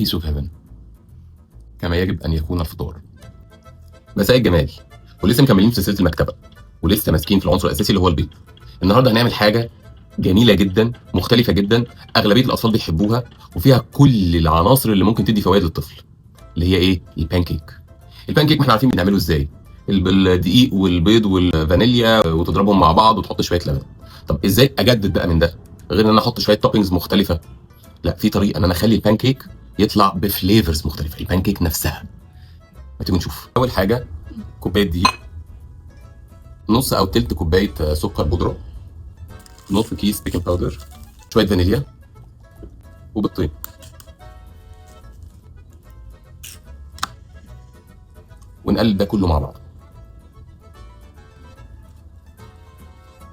بيس اوف هيفن كما يجب ان يكون الفطار. مساء الجمال، ولسه مكملين في سلسله المكتبه، ولسه ماسكين في العنصر الاساسي اللي هو البيض. النهارده هنعمل حاجه جميله جدا، مختلفه جدا، اغلبيه الاطفال بيحبوها، وفيها كل العناصر اللي ممكن تدي فوائد للطفل، اللي هي ايه؟ البانكيك. البانكيك ما احنا عارفين بنعمله ازاي، بالدقيق والبيض والفانيليا وتضربهم مع بعض وتحط شويه لبن. طب ازاي اجدد بقى من ده غير ان انا احط شويه توبينجز مختلفه؟ لا، في طريقه ان انا اخلي البانكيك يطلع بفليفرز مختلفه، البانكيك نفسها. ما تيجي نشوف. اول حاجه كوبايه دقيق، نص او تلت كوبايه سكر بودره، نص كيس بيكنج باودر، شويه فانيليا، وبيضتين. ونقلب ده كله مع بعض.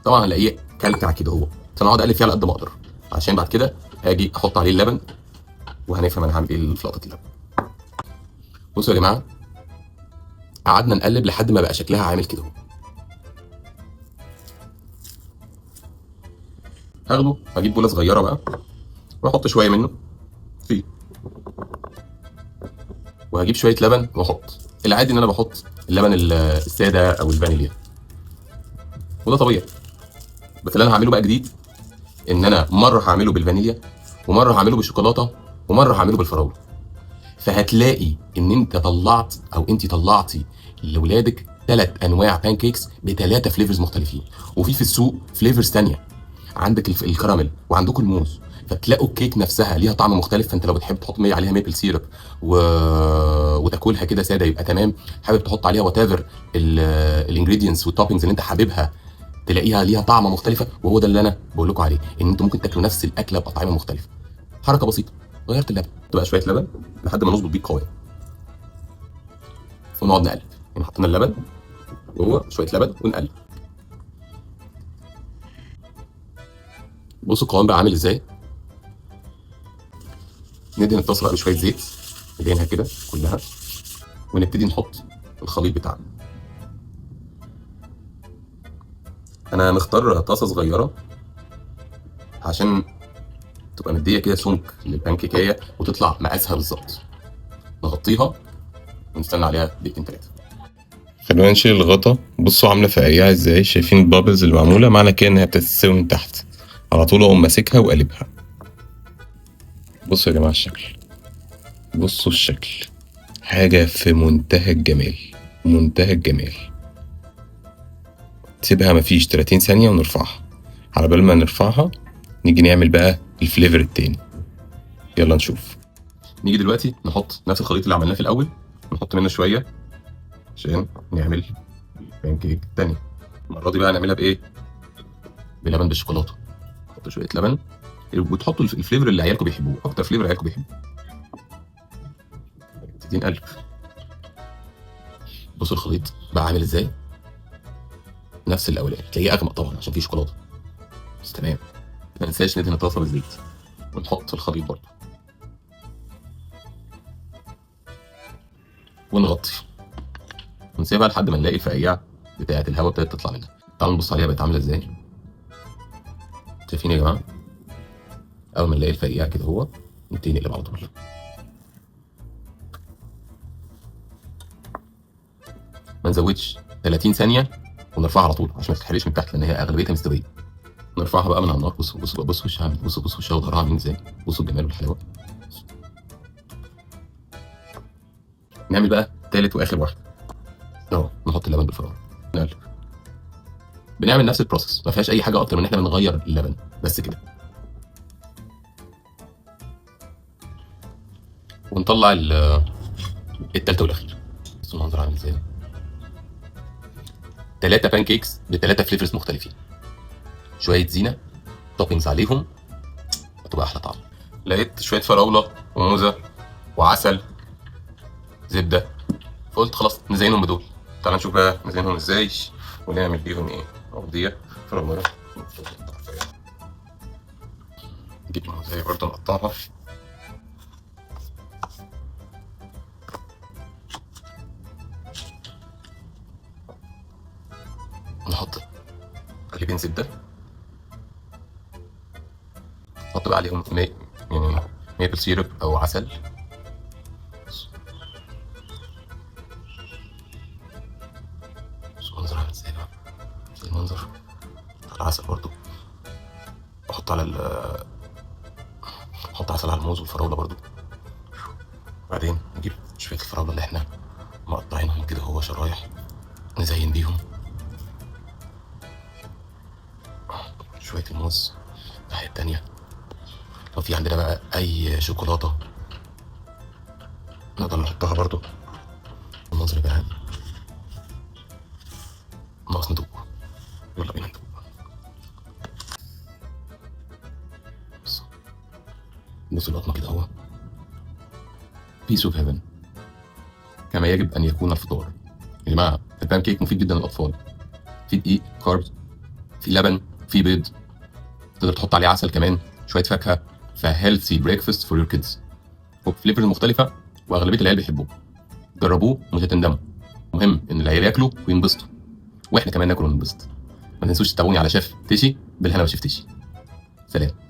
طبعا هلاقيه كلكع كده هو، فانا هقعد اقلب فيه على قد ما اقدر، عشان بعد كده هاجي احط عليه اللبن، وهنفهم انا هعمل ايه في لقطه اللبن. بصوا يا جماعه، قعدنا نقلب لحد ما بقى شكلها عامل كده اهو. هاخده، هجيب بوله صغيره بقى واحط شويه منه فيه، وهجيب شويه لبن واحط. العادي ان انا بحط اللبن الساده او الفانيليا، وده طبيعي. بس اللي انا هعمله بقى جديد، ان انا مره هعمله بالفانيليا، ومره هعمله بالشوكولاته، ومره هعمله بالفراوله. فهتلاقي ان انت طلعت او انت طلعتي لاولادك 3 انواع بانكيكس ب3 فليفرز مختلفين، وفي السوق فليفرز ثانيه. عندك الكراميل، وعندكم الموز. فتلاقوا الكيك نفسها ليها طعم مختلف. فانت لو بتحب تحط عليها ميبل سيرب وتاكلها كده ساده يبقى تمام. حابب تحط عليها وات ايفر الانجريدينتس والتوبنجز اللي انت حاببها، تلاقيها ليها طعمه مختلفه. وهو ده اللي انا بقول لكم عليه، ان انتوا ممكن تاكلوا نفس الاكله باطعمه مختلفه. حركه بسيطه، غيرت اللبن، تبقى شويه لبن لحد ما نظبط بيه القوام، ونقعد نقلب. يعني حطينا اللبن وهو شويه لبن ونقلب. بصوا القوام بقى عامل ازاي. ندهن الطاسه بقى بشويه زيت، ندهنها كده كلها، ونبتدي نحط الخليط بتاعنا. انا مختار طاسه صغيره عشان تبقى مديه كده سمك للبانكيكايه وتطلع مقاسها بالظبط. نغطيها ونستنى عليها دقيقتين 3. خلونا نشيل الغطا. بصوا عامله فقيعه ازاي، شايفين البابلز اللي معموله؟ معنى كده انها بتتسوي من تحت. على طول اقوم ماسكها وقلبها. بصوا يا جماعه الشكل، بصوا الشكل، حاجه في منتهى الجمال، منتهى الجمال. تسيبها مفيش 30 ثانيه ونرفعها. على بال ما نرفعها نيجي نعمل بقى الفليفر التاني. يلا نشوف. نيجي دلوقتي نحط نفس الخليط اللي عملناه في الاول، نحط منه شويه عشان نعمل البانكيك التانية. المره دي بقى نعملها بايه؟ بلبن بالشوكولاته. نحط شويه لبن، وتحطوا الفليفر اللي عيالكم بيحبوه، اكتر فليفر عيالكم بيحبوه. نبتدي نقلب. بصوا الخليط بقى عامل ازاي، نفس الاولاني. تلاقيه اغمق طبعا عشان فيه شوكولاته، بس تمام. ما ننساش ندهن الطاسه بالزيت، ونحط الخليط برضه، ونغطي، ونسيبها لحد ما نلاقي الفقيعه بتاعه الهواء ابتدت تطلع منها. تعالوا نبص عليها بقت عامله ازاي. شايفين يا جماعه؟ اول ما نلاقي الفقيعه كده هو نبتدي نقلب على طول. ما نزودش 30 ثانيه ونرفعها على طول عشان ما تتحرقش من تحت، لان هي اغلبيتها مستويه. نرفعها بقى من على النار. بصوا بصوا بصوا وشها، بصوا بصوا وشها وظهرها عاملين ازاي. بصوا الجمال والحلاوه. نعمل بقى تالت واخر واحده اهو. نحط اللبن بالفراوله، نقلب. بنعمل نفس البروسيس، ما فيهاش اي حاجه اكتر من ان احنا بنغير اللبن بس كده. ونطلع التالتة والاخير. بصوا المنظر عامل ازاي. 3 بانكيكس ب3 فليفرز مختلفين، شويه زينه، توبينجز عليهم، هتبقى احلى طعم. لقيت شويه فراوله وموزه وعسل، زبده، فقلت خلاص نزينهم بدول. تعال نشوف بقى نزينهم ازاي ونعمل بيهم ايه. ارضيه فراوله، نجيب الموزايه برضه نقطعها، نحط قلبين زبده، نحط بقى عليهم يعني ميبل سيرب او عسل، عسل برضو، احط عسل على الموز والفراوله برضو. بعدين نجيب شويه الفراوله اللي احنا مقطعينهم كده هو شرايح، نزين بيهم. شويه الموز الناحيه التانيه. لو في عندنا بقى اي شوكولاته نقدر نحطها برضو. المنظر يبقى عادي. ناقص ندوق. يلا بينا ندوق. بص القطمة كده اهو. بيس اوف هيفن، كما يجب ان يكون الفطار. يا جماعه البان كيك مفيد جدا للاطفال. في دقيق، كاربز، في لبن، في بيض، تقدر تحط عليه عسل كمان، شويه فاكهه، فهيلثي بريكفاست فور يور كيدز. وبفليفرز مختلفه واغلبيه العيال بيحبوه. جربوه ومش هتندموا. مهم ان العيال ياكلوا وينبسطوا، واحنا كمان ناكل وننبسط. ما تنسوش تتابعوني على شيف تيشي. بالهنا وشيف تيشي. سلام.